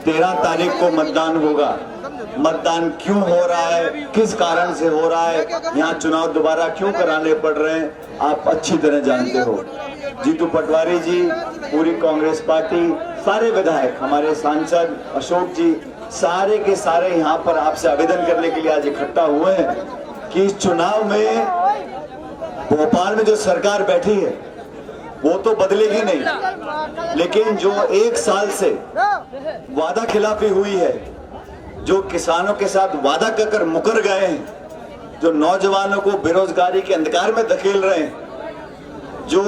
13 तारीख को मतदान होगा। मतदान क्यों हो रहा है, किस कारण से हो रहा है, यहाँ चुनाव दोबारा क्यों कराने पड़ रहे हैं, आप अच्छी तरह जानते हो। जीतू पटवारी जी, पूरी कांग्रेस पार्टी, सारे विधायक, हमारे सांसद अशोक जी, सारे के सारे यहाँ पर आपसे आवेदन करने के लिए आज इकट्ठा हुए हैं कि इस चुनाव में भोपाल में जो सरकार बैठी है वो तो बदलेगी नहीं, लेकिन जो 1 साल से वादा खिलाफी हुई है, जो किसानों के साथ वादा कर मुकर गए हैं, जो नौजवानों को बेरोजगारी के अंधकार में धकेल रहे हैं, जो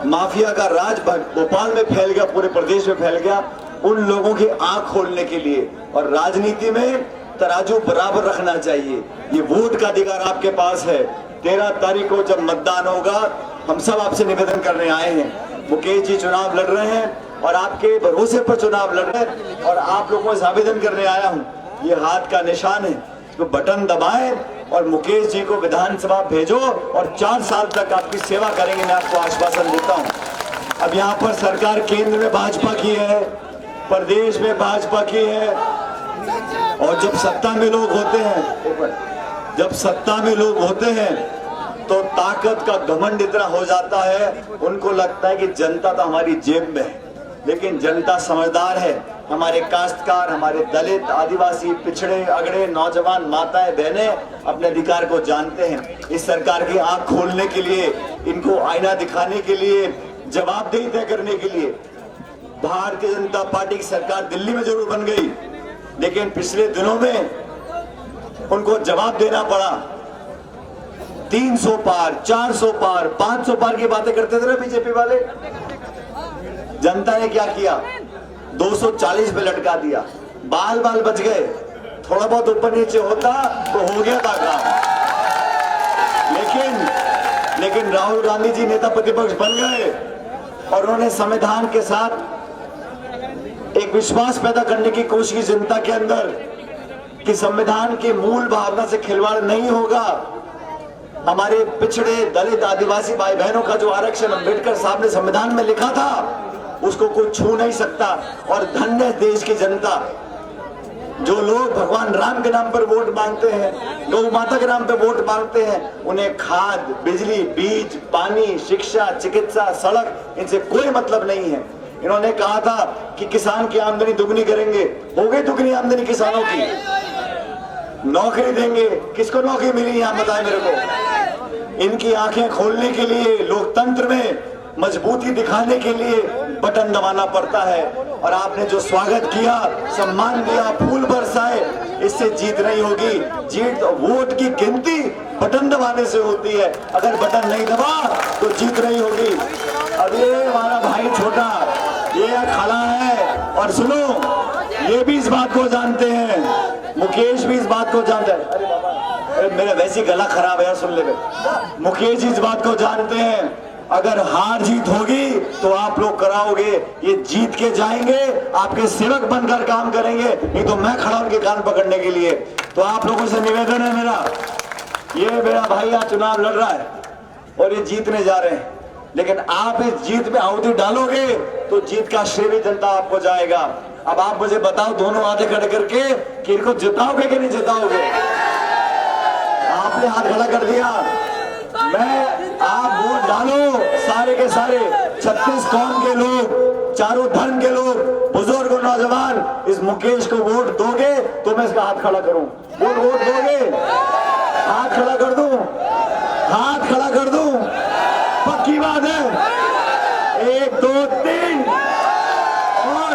माफिया का राज भोपाल में फैल गया, पूरे प्रदेश में फैल गया, उन लोगों की आंख खोलने के लिए और राजनीति में तराजू बराबर रखना चाहिए। ये वोट का अधिकार आपके पास है। 13 तारीख को जब मतदान होगा, हम सब आपसे निवेदन करने आए हैं। मुकेश जी चुनाव लड़ रहे हैं और आपके भरोसे पर चुनाव लड़ रहे हैं और आप लोगों से आवेदन करने आया हूं। ये हाथ का निशान है, तो बटन दबाएं और मुकेश जी को विधानसभा भेजो और 4 साल तक आपकी सेवा करेंगे, मैं आपको आश्वासन देता हूं। अब यहाँ पर सरकार केंद्र में भाजपा की है, प्रदेश में भाजपा की है, और जब सत्ता में लोग होते हैं, जब सत्ता में लोग होते हैं तो ताकत का घमंड इतना हो जाता है, उनको लगता है कि जनता तो हमारी जेब में है, लेकिन जनता समझदार है। हमारे काश्तकार, हमारे दलित, आदिवासी, पिछड़े, अगड़े, नौजवान, माताएं, बहनें अपने अधिकार को जानते हैं। इस सरकार की आंख खोलने के लिए, इनको आईना दिखाने के लिए, जवाबदेही तय करने के लिए भारतीय जनता पार्टी की सरकार दिल्ली में जरूर बन गई, लेकिन पिछले दिनों में उनको जवाब देना पड़ा। 300 पार, 400 पार, 500 पार की बातें करते थे ना बीजेपी वाले। जनता ने क्या किया, 240 पे लटका दिया, बाल बाल बच गए। थोड़ा बहुत ऊपर नीचे होता तो हो गया था काम, लेकिन राहुल गांधी जी नेता प्रतिपक्ष बन गए और उन्होंने संविधान के साथ एक विश्वास पैदा करने की कोशिश की जनता के अंदर कि संविधान की मूल भावना से खिलवाड़ नहीं होगा। हमारे पिछड़े, दलित, आदिवासी भाई बहनों का जो आरक्षण अम्बेडकर साहब ने संविधान में लिखा था, उसको कोई छू नहीं सकता। और धन्य देश की जनता, जो लोग भगवान राम के नाम पर वोट मांगते हैं, गौ माता के नाम पर वोट मांगते हैं, उन्हें खाद, बिजली, बीज, पानी, शिक्षा, चिकित्सा, सड़क, इनसे कोई मतलब नहीं है। इन्होंने कहा था कि किसान की आमदनी दुगनी करेंगे, हो गई दुगनी आमदनी किसानों की। नौकरी देंगे, किसको नौकरी मिली यहाँ बताएं मेरे को। इनकी आंखें खोलने के लिए, लोकतंत्र में मजबूती दिखाने के लिए बटन दबाना पड़ता है। और आपने जो स्वागत किया, सम्मान दिया, फूल बरसाए, इससे जीत नहीं होगी। जीत वोट की गिनती बटन दबाने से होती है। अगर बटन नहीं दबा तो जीत नहीं होगी। अब ये हमारा भाई छोटा ये खड़ा है, और सुनो, ये भी इस बात को जानते हैं, मुकेश भी इस बात को जानता है। अरे बाबा, अरे मेरा वैसे गला खराब है यार, सुन ले। मुकेश इस बात को जानते हैं, अगर हार जीत होगी तो आप लोग कराओगे, ये जीत के जाएंगे, आपके सेवक बनकर काम करेंगे, नहीं तो मैं खड़ा उनके कान पकड़ने के लिए। तो आप लोगों से निवेदन है मेरा, ये मेरा भाई आज चुनाव लड़ रहा है और ये जीतने जा रहे हैं, लेकिन आप इस जीत में आहुति डालोगे तो जीत का श्रेय भी जनता आपको जाएगा। अब आप मुझे बताओ, दोनों हाथ खड़े करके कि इनको जिताओगे कि नहीं जिताओगे? आपने हाथ खड़ा कर दिया, आप वोट डालो, सारे के सारे 36 कौम के लोग, चारों धर्म के लोग, बुजुर्ग और नौजवान, इस मुकेश को वोट दोगे तो मैं इसका हाथ खड़ा करूं। वोट दोगे? हाथ खड़ा कर दूं? हाथ खड़ा कर दूं? पक्की बात है? 1 2 3। और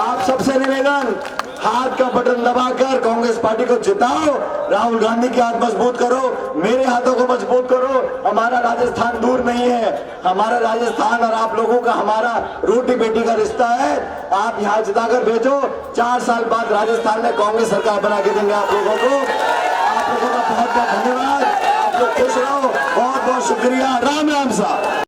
आप सबसे निवेदन, हाथ का बटन दबाकर कांग्रेस पार्टी को जिताओ, राहुल गांधी के हाथ मजबूत करो, मेरे हाथों को मजबूत करो। हमारा राजस्थान दूर नहीं है, हमारा राजस्थान और आप लोगों का हमारा रोटी बेटी का रिश्ता है। आप यहाँ जिताकर भेजो, 4 साल बाद राजस्थान में कांग्रेस सरकार बना के देंगे आप लोगों को। आप लोगों का बहुत बहुत धन्यवाद, आप लोग खुश रहो, बहुत बहुत शुक्रिया। राम राम साहब।